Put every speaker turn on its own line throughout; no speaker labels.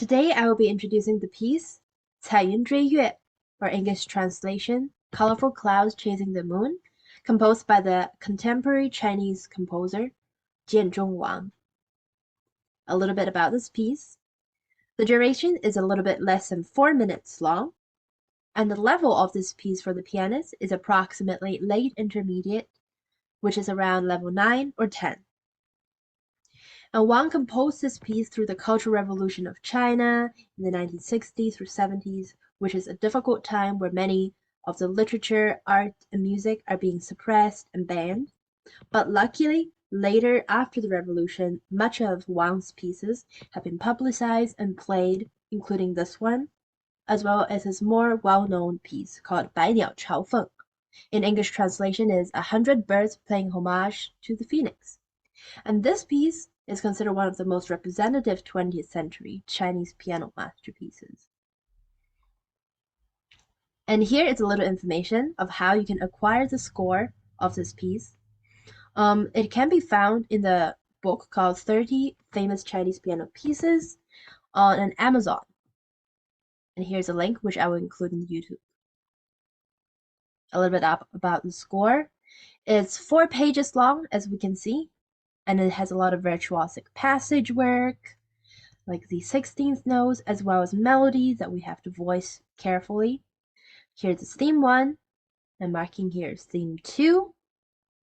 Today I will be introducing the piece 彩云追月, or English translation, Colorful Clouds Chasing the Moon, composed by the contemporary Chinese composer Jian Wang. A little bit about this piece. The duration is a little bit less than 4 minutes long, and the level of this piece for the pianist is approximately late intermediate, which is around level 9 or 10. And Wang composed this piece through the Cultural Revolution of China in the 1960s through 70s, which is a difficult time where many of the literature, art, and music are being suppressed and banned. But luckily, later after the revolution, much of Wang's pieces have been publicized and played, including this one, as well as his more well-known piece called 百鸟朝凤. In English translation is 100 birds paying homage to the phoenix. And this piece is considered one of the most representative 20th century Chinese piano masterpieces. And here is a little information of how you can acquire the score of this piece. It can be found in the book called 30 Famous Chinese Piano Pieces on Amazon. And here's a link which I will include in YouTube. A little bit about the score. It's 4 pages long, as we can see, and it has a lot of virtuosic passage work, like the 16th notes, as well as melodies that we have to voice carefully. Here's theme 1, and marking here is theme 2,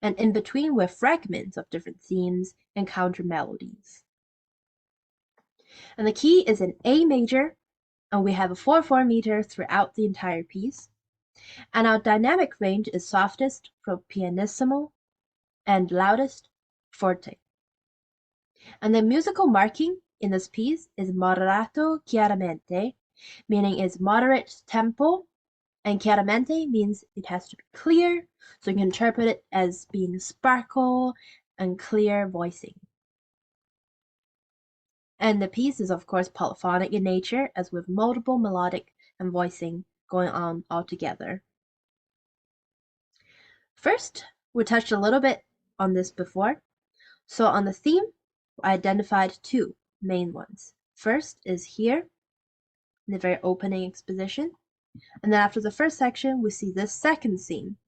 and in between were fragments of different themes and counter melodies. And the key is in A major, and we have a 4/4 meter throughout the entire piece. And our dynamic range is softest for pianissimo and loudest forte. And the musical marking in this piece is moderato chiaramente, meaning it's moderate tempo, and chiaramente means it has to be clear, so you can interpret it as being sparkle and clear voicing. And the piece is of course polyphonic in nature, as with multiple melodic and voicing going on all together. First, we touched a little bit on this before. So on the theme, I identified 2 main ones. First is here, in the very opening exposition. And then after the first section, we see this second theme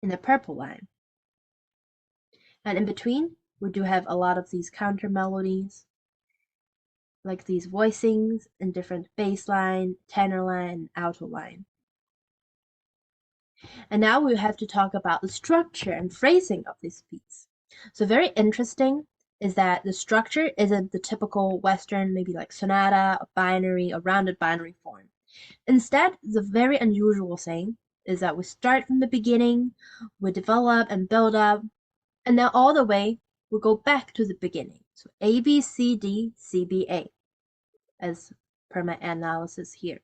in the purple line. And in between, we do have a lot of these counter melodies, like these voicings in different bass line, tenor line, and alto line. And now we have to talk about the structure and phrasing of this piece. So very interesting is that the structure isn't the typical Western, maybe like sonata, a binary, a rounded binary form. Instead, the very unusual thing is that we start from the beginning, we develop and build up, and then all the way we go back to the beginning. So A, B, C, D, C, B, A, as per my analysis here.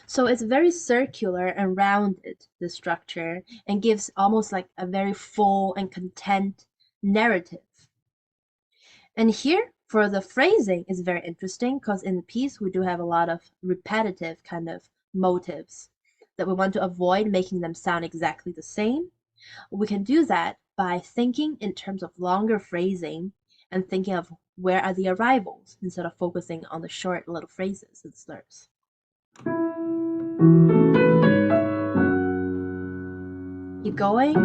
So it's very circular and rounded, the structure, and gives almost like a very full and content narrative. And here, for the phrasing, is very interesting because in the piece we do have a lot of repetitive kind of motives that we want to avoid making them sound exactly the same. We can do that by thinking in terms of longer phrasing and thinking of where are the arrivals instead of focusing on the short little phrases and slurs. Keep going.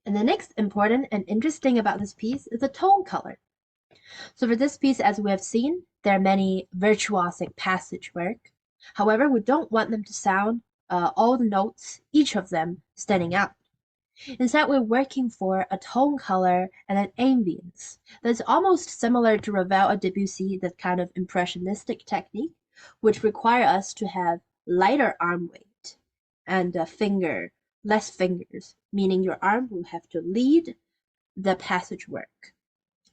And the next important and interesting about this piece is the tone color. So for this piece, as we have seen, there are many virtuosic passage work. However, we don't want them to sound all the notes, each of them standing out. Instead, we're working for a tone color and an ambience that's almost similar to Ravel or Debussy, that kind of impressionistic technique, which require us to have lighter arm weight and less fingers, meaning your arm will have to lead the passage work,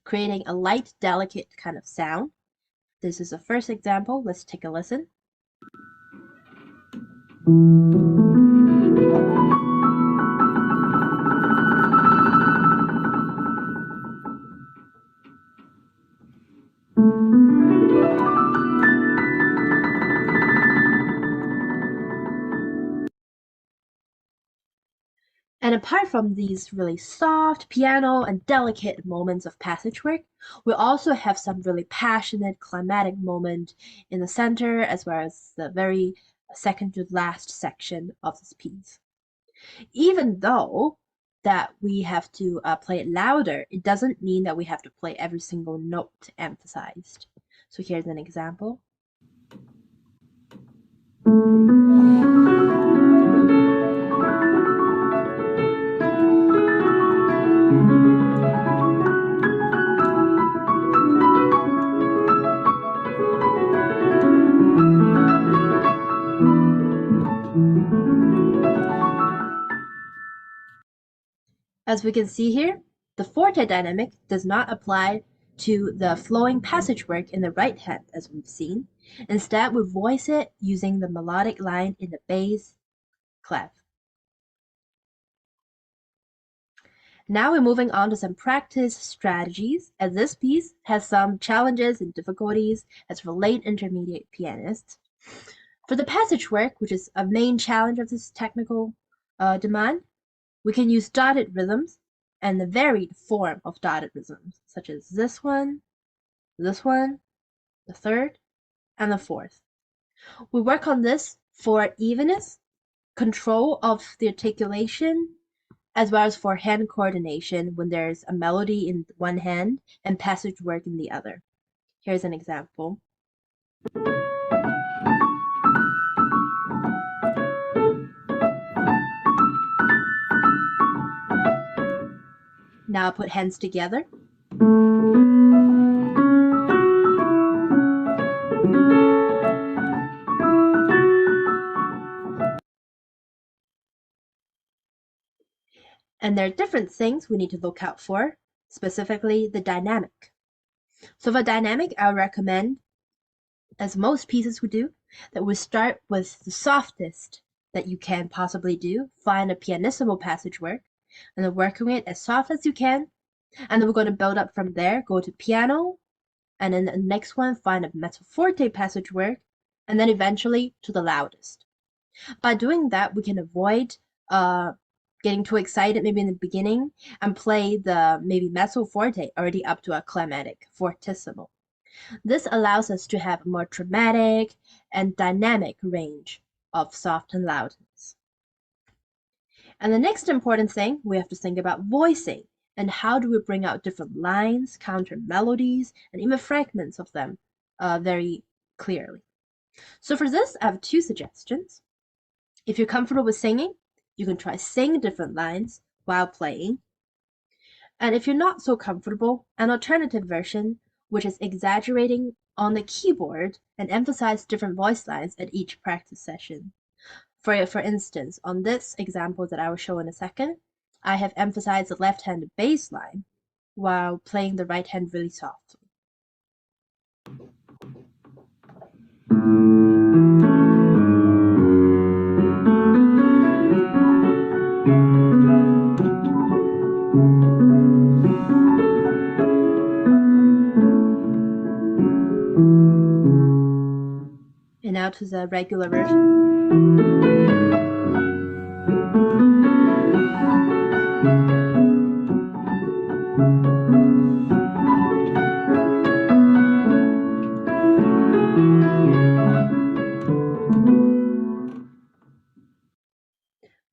creating a light, delicate kind of sound. This is the first example. Let's take a listen. And apart from these really soft piano and delicate moments of passage work, we also have some really passionate climatic moment in the center as well as the very second to last section of this piece. Even though that we have to play it louder, it doesn't mean that we have to play every single note emphasized. So here's an example. As we can see here, the forte dynamic does not apply to the flowing passage work in the right hand as we've seen. Instead, we voice it using the melodic line in the bass clef. Now we're moving on to some practice strategies, as this piece has some challenges and difficulties as for late intermediate pianists. For the passage work, which is a main challenge of this technical demand, we can use dotted rhythms and the varied form of dotted rhythms, such as this one, the third, and the fourth. We work on this for evenness, control of the articulation, as well as for hand coordination when there's a melody in one hand and passage work in the other. Here's an example. Now put hands together. And there are different things we need to look out for, specifically the dynamic. So for dynamic, I would recommend, as most pieces would do, that we start with the softest that you can possibly do, find a pianissimo passage work, and then working it as soft as you can, and then we're going to build up from there, go to piano, and then the next one find a mezzo forte passage work, and then eventually to the loudest. By doing that, we can avoid getting too excited maybe in the beginning and play the maybe mezzo forte already up to a climatic fortissimo. This allows us to have a more dramatic and dynamic range of soft and loudness. And the next important thing, we have to think about voicing and how do we bring out different lines, counter melodies, and even fragments of them very clearly. So for this, I have two suggestions. If you're comfortable with singing, you can try sing different lines while playing. And if you're not so comfortable, an alternative version, which is exaggerating on the keyboard and emphasize different voice lines at each practice session. For instance, on this example that I will show in a second, I have emphasized the left-handed bass line while playing the right hand really softly. And now to the regular version.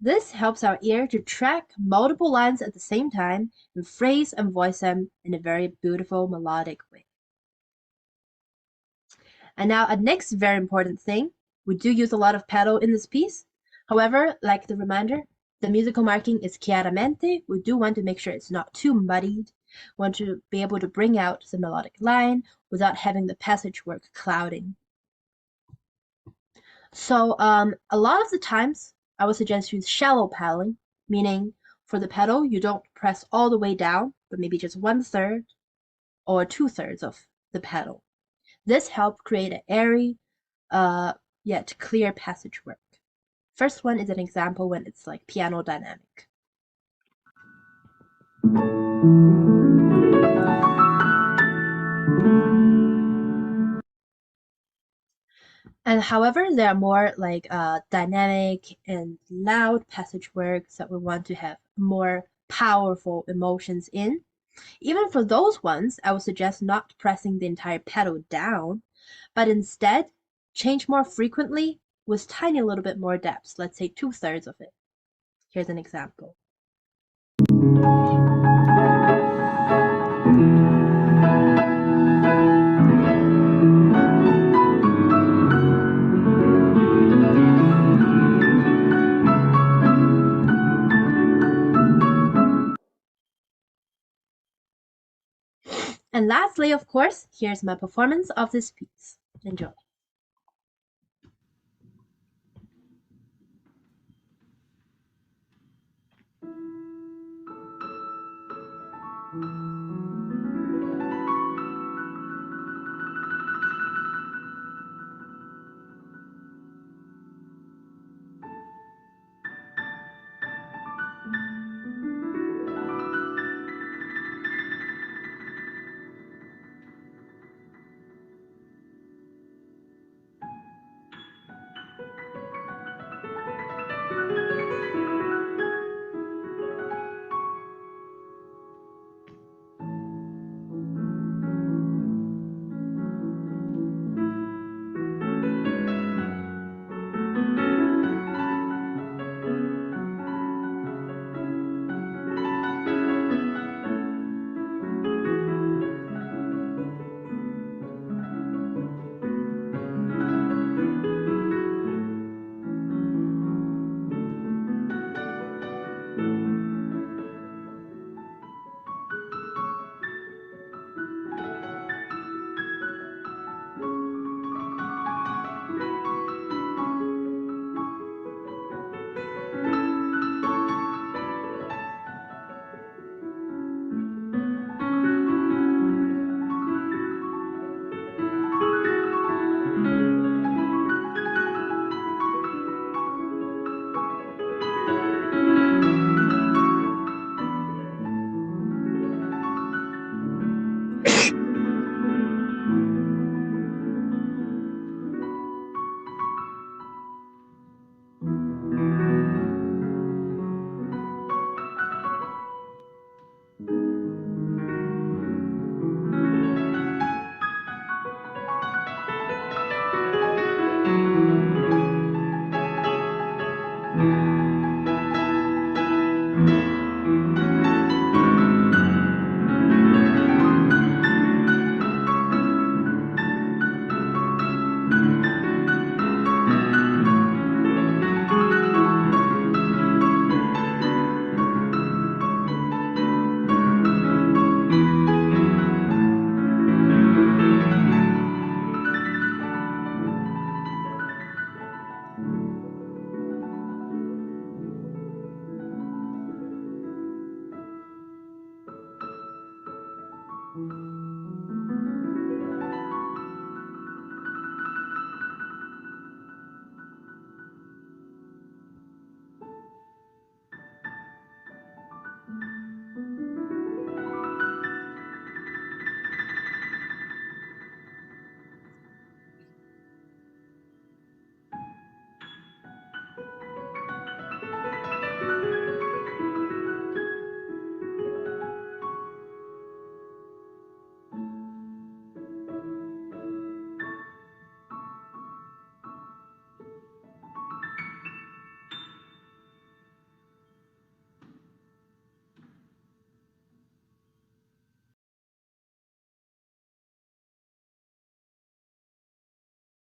This helps our ear to track multiple lines at the same time and phrase and voice them in a very beautiful melodic way. And now a next very important thing, we do use a lot of pedal in this piece. However, like the reminder, the musical marking is chiaramente. We do want to make sure it's not too muddied. We want to be able to bring out the melodic line without having the passage work clouding. So a lot of the times, I would suggest use shallow paddling, meaning for the pedal, you don't press all the way down, but maybe just 1/3 or 2/3 of the pedal. This helps create an airy, yet clear passage work. First one is an example when it's like piano dynamic. And however, there are more like dynamic and loud passage works that we want to have more powerful emotions in. Even for those ones, I would suggest not pressing the entire pedal down, but instead change more frequently with tiny little bit more depth, let's say 2/3 of it. Here's an example. And lastly, of course, here's my performance of this piece. Enjoy.